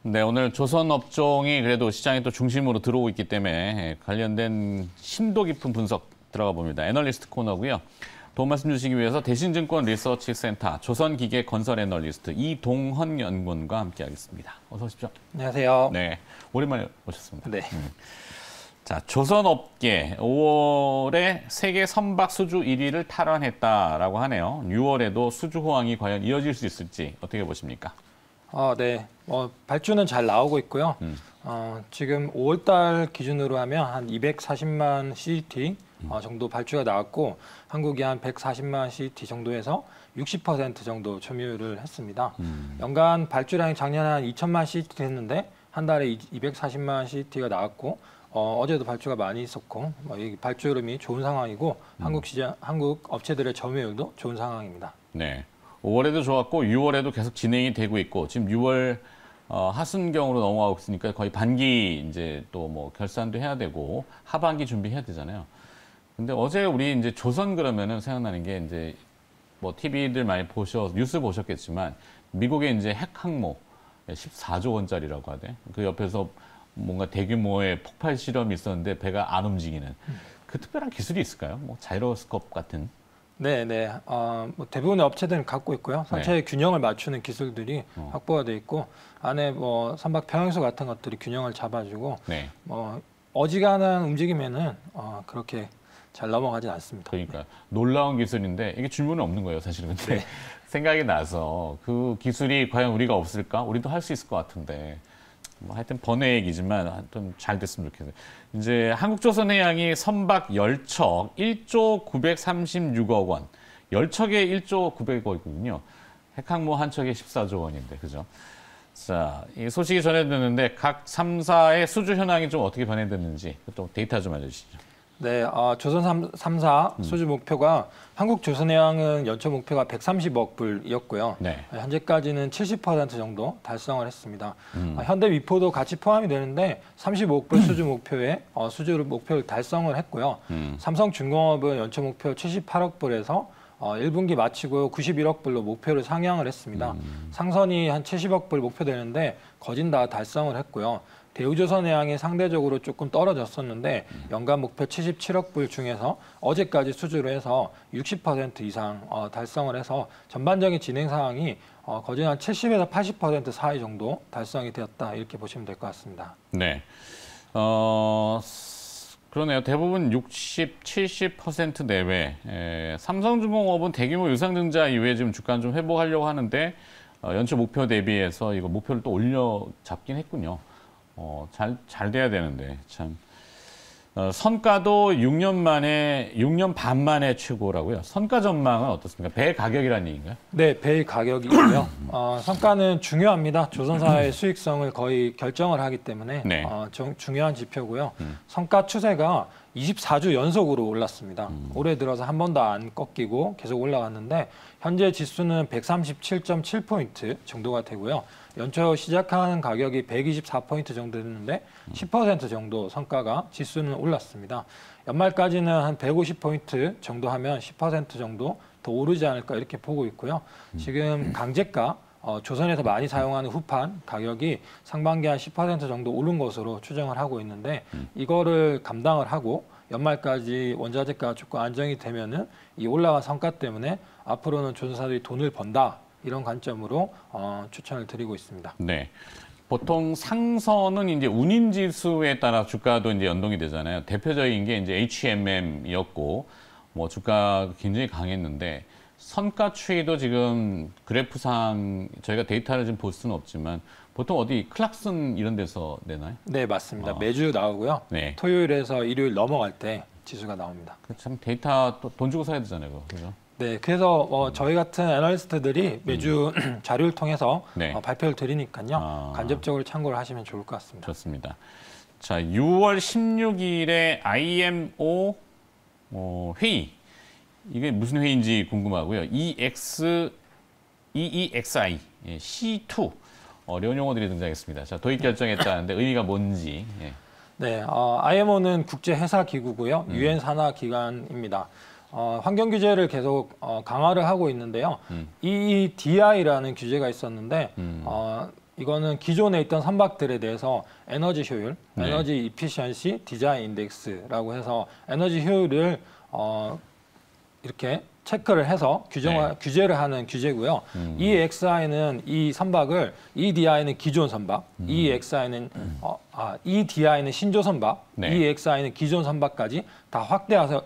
네, 오늘 조선 업종이 그래도 시장에 또 중심으로 들어오고 있기 때문에 관련된 심도 깊은 분석 들어가 봅니다. 애널리스트 코너고요. 도움 말씀 주시기 위해서 대신증권 리서치센터 조선기계건설 애널리스트 이동헌 연구원과 함께하겠습니다. 어서 오십시오. 안녕하세요. 네, 오랜만에 오셨습니다. 네. 자, 조선업계 5월에 세계 선박 수주 1위를 탈환했다라고 하네요. 6월에도 수주 호황이 과연 이어질 수 있을지 어떻게 보십니까? 네. 발주는 잘 나오고 있고요. 지금 5월달 기준으로 하면 한 240만 CT 정도 발주가 나왔고 한국이 한 140만 CT 정도에서 60% 정도 점유율을 했습니다. 연간 발주량이 작년에 한 2천만 CT 했는데 한 달에 240만 CT가 나왔고 어제도 발주가 많이 있었고 이 발주 흐름이 좋은 상황이고 한국 업체들의 점유율도 좋은 상황입니다. 네. 5월에도 좋았고 6월에도 계속 진행이 되고 있고 지금 6월 하순경으로 넘어가고 있으니까 거의 반기 이제 또 뭐 결산도 해야 되고 하반기 준비해야 되잖아요. 근데 어제 우리 이제 조선 그러면은 생각나는 게 이제 뭐 TV들 많이 뉴스 보셨겠지만 미국의 이제 핵 항모 14조 원짜리라고 하대. 그 옆에서 뭔가 대규모의 폭발 실험이 있었는데 배가 안 움직이는 그 특별한 기술이 있을까요? 뭐 자이로스콥 같은. 네. 뭐 대부분의 업체들은 갖고 있고요. 선체의 균형을 맞추는 기술들이 확보가 돼 있고 안에 뭐 선박 평형소 같은 것들이 균형을 잡아주고 뭐 어지간한 움직임에는 그렇게 잘 넘어가진 않습니다. 그러니까 놀라운 기술인데 이게 질문은 없는 거예요, 사실은. 근데 생각이 나서 그 기술이 과연 우리가 없을까? 우리도 할 수 있을 것 같은데. 뭐 하여튼 번외 얘기지만 하여튼 잘 됐으면 좋겠어요. 이제 한국조선해양이 선박 10척 1조 936억 원. 10척에 1조 900억이군요. 핵항모 한 척에 14조 원인데, 그죠? 자, 이 소식이 전해졌는데 각 3사의 수주 현황이 좀 어떻게 변해졌는지 또 데이터 좀 알려주시죠. 네, 조선 3사 수주 목표가 한국조선해양은 연초 목표가 130억 불이었고요. 현재까지는 70% 정도 달성을 했습니다. 현대미포도 같이 포함이 되는데 35억 불 수주 목표에 수주 목표를 달성을 했고요. 삼성중공업은 연초 목표 78억 불에서 1분기 마치고 91억 불로 목표를 상향을 했습니다. 상선이 한 70억 불 목표되는데 거진 다 달성을 했고요. 대우조선해양이 상대적으로 조금 떨어졌었는데 연간 목표 77억 불 중에서 어제까지 수주를 해서 60% 이상 달성을 해서 전반적인 진행 상황이 거진 한 70에서 80% 사이 정도 달성이 되었다 이렇게 보시면 될 것 같습니다. 네, 그러네요. 대부분 60, 70% 내외. 삼성중공업은 대규모 유상증자 이후에 지금 주가는 좀 회복하려고 하는데 연초 목표 대비해서 이거 목표를 또 올려 잡긴 했군요. 잘 돼야 되는데, 참. 선가도 6년 반 만에 최고라고요. 선가 전망은 어떻습니까? 배 가격이라는 얘기인가요? 네, 배의 가격이고요. 선가는 중요합니다. 조선사의 수익성을 거의 결정을 하기 때문에 중요한 지표고요. 선가 추세가 24주 연속으로 올랐습니다. 올해 들어서 한 번도 안 꺾이고 계속 올라갔는데 현재 지수는 137.7포인트 정도가 되고요. 연초 시작하는 가격이 124포인트 정도 됐는데 10% 정도 선가가 지수는 올랐습니다. 연말까지는 한 150포인트 정도 하면 10% 정도 더 오르지 않을까 이렇게 보고 있고요. 지금 강제가 조선에서 많이 사용하는 후판 가격이 상반기 한 10% 정도 오른 것으로 추정을 하고 있는데 이거를 감당을 하고 연말까지 원자재가가 조금 안정이 되면은 이 올라간 성과 때문에 앞으로는 조선사들이 돈을 번다 이런 관점으로 추천을 드리고 있습니다. 네. 보통 상선은 이제 운임지수에 따라 주가도 이제 연동이 되잖아요. 대표적인 게 이제 HMM이었고, 뭐 주가가 굉장히 강했는데, 선가 추이도 지금 그래프상 저희가 데이터를 좀 볼 수는 없지만, 보통 어디 클락슨 이런 데서 내나요? 네, 맞습니다. 매주 나오고요. 토요일에서 일요일 넘어갈 때 지수가 나옵니다. 참 데이터 돈 주고 사야 되잖아요, 그죠? 네, 그래서 저희 같은 애널리스트들이 매주 자료를 통해서 발표를 드리니까요. 간접적으로 참고를 하시면 좋을 것 같습니다. 좋습니다. 자, 6월 16일에 IMO 회의. 이게 무슨 회의인지 궁금하고요. EEXI, C2. 어려운 용어들이 등장했습니다. 자, 도입 결정했다는데 의미가 뭔지. 네, IMO는 국제회사기구고요. 유엔 산하기관입니다. 환경 규제를 계속 강화를 하고 있는데요. EEDI라는 규제가 있었는데 이거는 기존에 있던 선박들에 대해서 에너지 효율, 에너지 이피션시 디자인 인덱스라고 해서 에너지 효율을 이렇게 체크를 해서 규제를 하는 규제고요. EXI는 이 선박을, EDI는 기존 선박, EXI는 EDI는 신조 선박, EXI는 기존 선박까지 다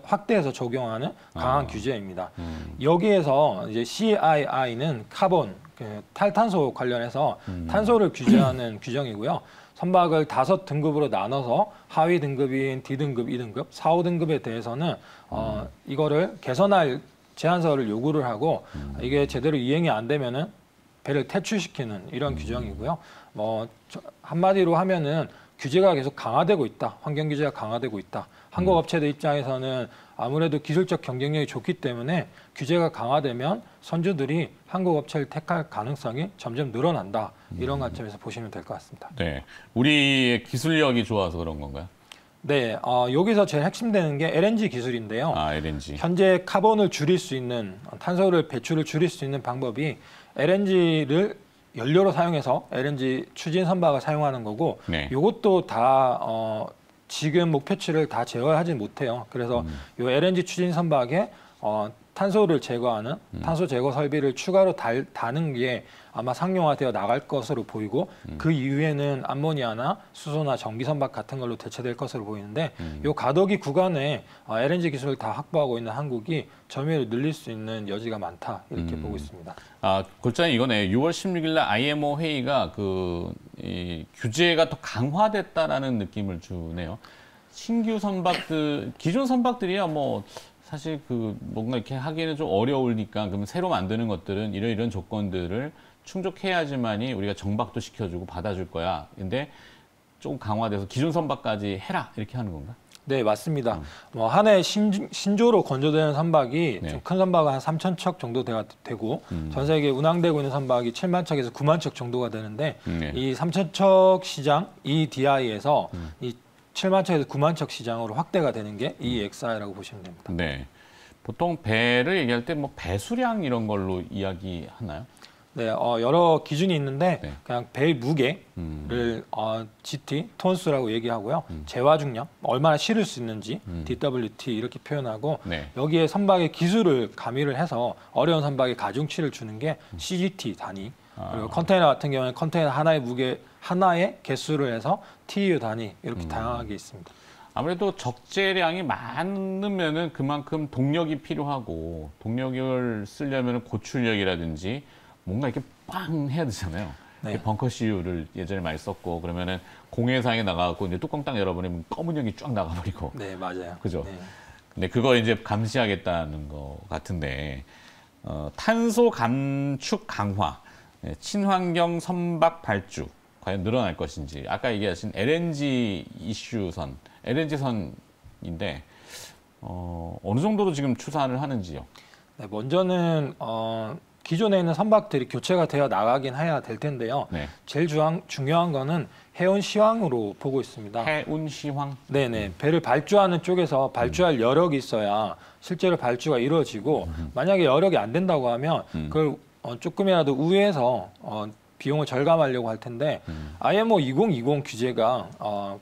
확대해서 적용하는 강한 규제입니다. 여기에서 이제 CII는 카본, 탈탄소 관련해서 탄소를 규제하는 규정이고요. 선박을 5등급으로 나눠서 하위 등급인 D등급, E등급, 4, 5등급에 대해서는 이거를 개선할 제안서를 요구를 하고 이게 제대로 이행이 안 되면은 배를 퇴출시키는 이런 규정이고요. 뭐 한마디로 하면은 규제가 계속 강화되고 있다. 환경 규제가 강화되고 있다. 한국 업체들 입장에서는 아무래도 기술적 경쟁력이 좋기 때문에 규제가 강화되면 선주들이 한국 업체를 택할 가능성이 점점 늘어난다. 이런 관점에서 보시면 될 것 같습니다. 네, 우리의 기술력이 좋아서 그런 건가요? 네, 여기서 제일 핵심되는 게 LNG 기술인데요. LNG. 현재 카본을 줄일 수 있는, 탄소를 배출을 줄일 수 있는 방법이 LNG를 연료로 사용해서 LNG 추진 선박을 사용하는 거고, 이것도 다 지금 목표치를 다 제어하지 못해요. 그래서 이 LNG 추진 선박에 탄소를 제거하는 탄소 제거 설비를 추가로 다는 게 아마 상용화되어 나갈 것으로 보이고 그 이후에는 암모니아나 수소나 전기 선박 같은 걸로 대체될 것으로 보이는데 이 가덕이 구간에 LNG 기술을 다 확보하고 있는 한국이 점유율을 늘릴 수 있는 여지가 많다 이렇게 보고 있습니다. 골자는 이거네. 6월 16일 날 IMO 회의가 이 규제가 더 강화됐다라는 느낌을 주네요. 신규 선박들, 기존 선박들이야 뭐 사실 뭔가 이렇게 하기에는 좀 어려우니까 그러면 새로 만드는 것들은 이런 조건들을 충족해야지만이 우리가 정박도 시켜주고 받아줄 거야. 근데 조금 강화돼서 기존 선박까지 해라 이렇게 하는 건가? 네, 맞습니다. 한 해 신조로 건조되는 선박이 좀 큰 선박은 한 3천 척 정도 되고 전 세계에 운항되고 있는 선박이 7만 척에서 9만 척 정도가 되는데 이 3천 척 시장 EDI에서 이 7만 척에서 9만 척 시장으로 확대가 되는 게 EXI라고 보시면 됩니다. 네, 보통 배를 얘기할 때 뭐 배수량 이런 걸로 이야기하나요? 네, 여러 기준이 있는데 그냥 배의 무게를 GT, 톤수라고 얘기하고요. 재화 중량, 얼마나 실을 수 있는지 DWT 이렇게 표현하고 여기에 선박의 기술을 가미를 해서 어려운 선박에 가중치를 주는 게 CGT 단위. 그리고 컨테이너 같은 경우는 컨테이너 하나의 무게, 하나의 개수를 해서 TEU 단위 이렇게 다양하게 있습니다. 아무래도 적재량이 많으면은 그만큼 동력이 필요하고 동력을 쓰려면 고출력이라든지 뭔가 이렇게 빵 해야 되잖아요. 벙커 CU를 예전에 많이 썼고 그러면은 공해상에 나가고 이제 뚜껑 딱 열어버리면 검은 연기 쫙 나가버리고. 네, 맞아요. 그죠? 근데 그거 이제 감시하겠다는 거 같은데 탄소 감축 강화, 친환경 선박 발주 과연 늘어날 것인지 아까 얘기하신 LNG 이슈선, LNG 선인데 어느 정도로 지금 추산을 하는지요? 네, 먼저는 기존에 있는 선박들이 교체가 되어 나가긴 해야 될 텐데요. 제일 중요한 거는 해운 시황으로 보고 있습니다. 해운 시황? 네네. 배를 발주하는 쪽에서 발주할 여력이 있어야 실제로 발주가 이루어지고 만약에 여력이 안 된다고 하면 그걸 조금이라도 우회해서 비용을 절감하려고 할 텐데 IMO 2020 규제가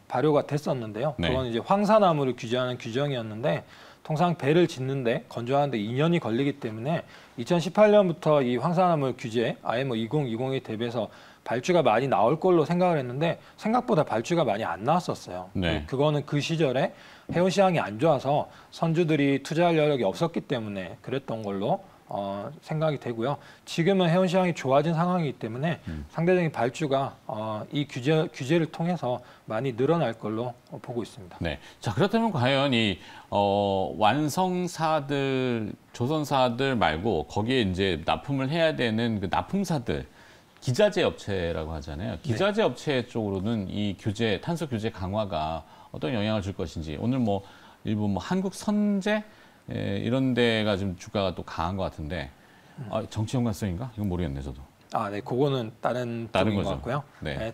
발효가 됐었는데요. 그건 이제 황사나무를 규제하는 규정이었는데 통상 배를 짓는데 건조하는데 2년이 걸리기 때문에 2018년부터 이 황사나무 규제 IMO 2020에 대비해서 발주가 많이 나올 걸로 생각을 했는데 생각보다 발주가 많이 안 나왔었어요. 그거는 그 시절에 해운 시황이 안 좋아서 선주들이 투자할 여력이 없었기 때문에 그랬던 걸로 생각이 되고요. 지금은 해운 시황이 좋아진 상황이기 때문에 상대적인 발주가 이 규제를 통해서 많이 늘어날 걸로 보고 있습니다. 네. 자, 그렇다면 과연 이 완성사들, 조선사들 말고 거기에 이제 납품을 해야 되는 그 납품사들, 기자재 업체라고 하잖아요. 기자재 업체 쪽으로는 이 규제, 탄소 규제 강화가 어떤 영향을 줄 것인지 오늘 뭐 일부 뭐 한국 선제 이런 데가 좀 주가가 또 강한 것 같은데 정치 연관성인가? 이건 모르겠네 저도. 네, 그거는 다른 쪽인 거죠. 것 같고요.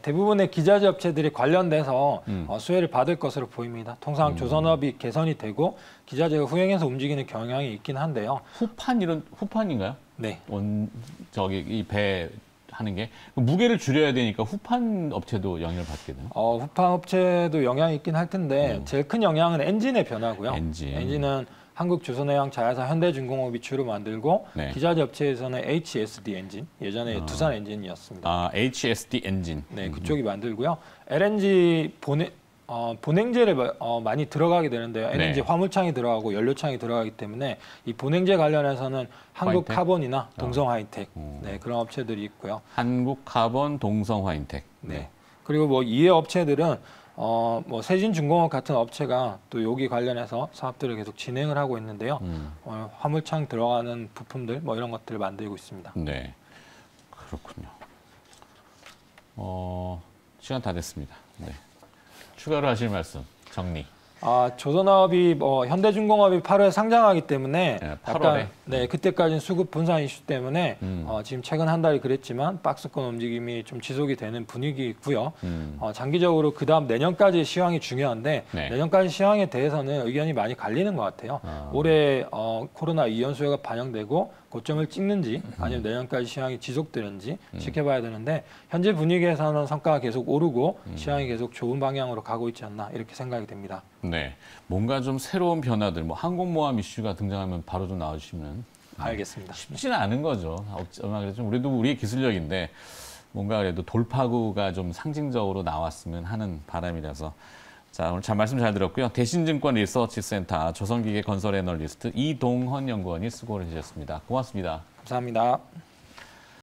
대부분의 기자재 업체들이 관련돼서 수혜를 받을 것으로 보입니다. 통상 조선업이 개선이 되고 기자재가 후행해서 움직이는 경향이 있긴 한데요. 후판인가요? 네. 이 배 하는 게 무게를 줄여야 되니까 후판 업체도 영향을 받게 되나요? 후판 업체도 영향이 있긴 할 텐데 제일 큰 영향은 엔진의 변화고요. 엔진은 한국조선해양 자회사 현대중공업이 주로 만들고 네. 기자재 업체에서는 HSD 엔진, 예전에 두산 엔진이었습니다. HSD 엔진. 네, 그쪽이 만들고요. LNG 본행제를 많이 들어가게 되는데요. LNG 네. 화물창이 들어가고 연료창이 들어가기 때문에 이 본행제 관련해서는 한국카본이나 동성하이텍 네, 그런 업체들이 있고요. 한국카본, 동성화인텍. 네. 그리고 뭐 이해 업체들은 뭐 세진중공업 같은 업체가 또 여기 관련해서 사업들을 계속 진행을 하고 있는데요. 화물창 들어가는 부품들 뭐 이런 것들을 만들고 있습니다. 네, 그렇군요. 시간 다 됐습니다. 네. 추가로 하실 말씀 정리. 조선업이 현대중공업이 8월에 상장하기 때문에 네, 8월에. 약간 네, 그때까지는 수급 분산 이슈 때문에 지금 최근 한 달이 그랬지만 박스권 움직임이 좀 지속이 되는 분위기고요. 장기적으로 그다음 내년까지 시황이 중요한데 네. 내년까지 시황에 대해서는 의견이 많이 갈리는 것 같아요. 올해 코로나 이연수요가 반영되고 고점을 찍는지 아니면 내년까지 시황이 지속되는지 지켜봐야 되는데 현재 분위기에서는 성과가 계속 오르고 시황이 계속 좋은 방향으로 가고 있지 않나 이렇게 생각이 됩니다. 네, 뭔가 좀 새로운 변화들, 뭐 항공모함 이슈가 등장하면 바로 좀 나와주시면 알겠습니다. 쉽지는 않은 거죠. 어쩌면 좀 우리도 우리의 기술력인데 뭔가 그래도 돌파구가 좀 상징적으로 나왔으면 하는 바람이라서. 자, 오늘 참 말씀 잘 들었고요. 대신증권 리서치센터 조선기계 건설 애널리스트 이동헌 연구원이 수고를 해주셨습니다. 고맙습니다. 감사합니다.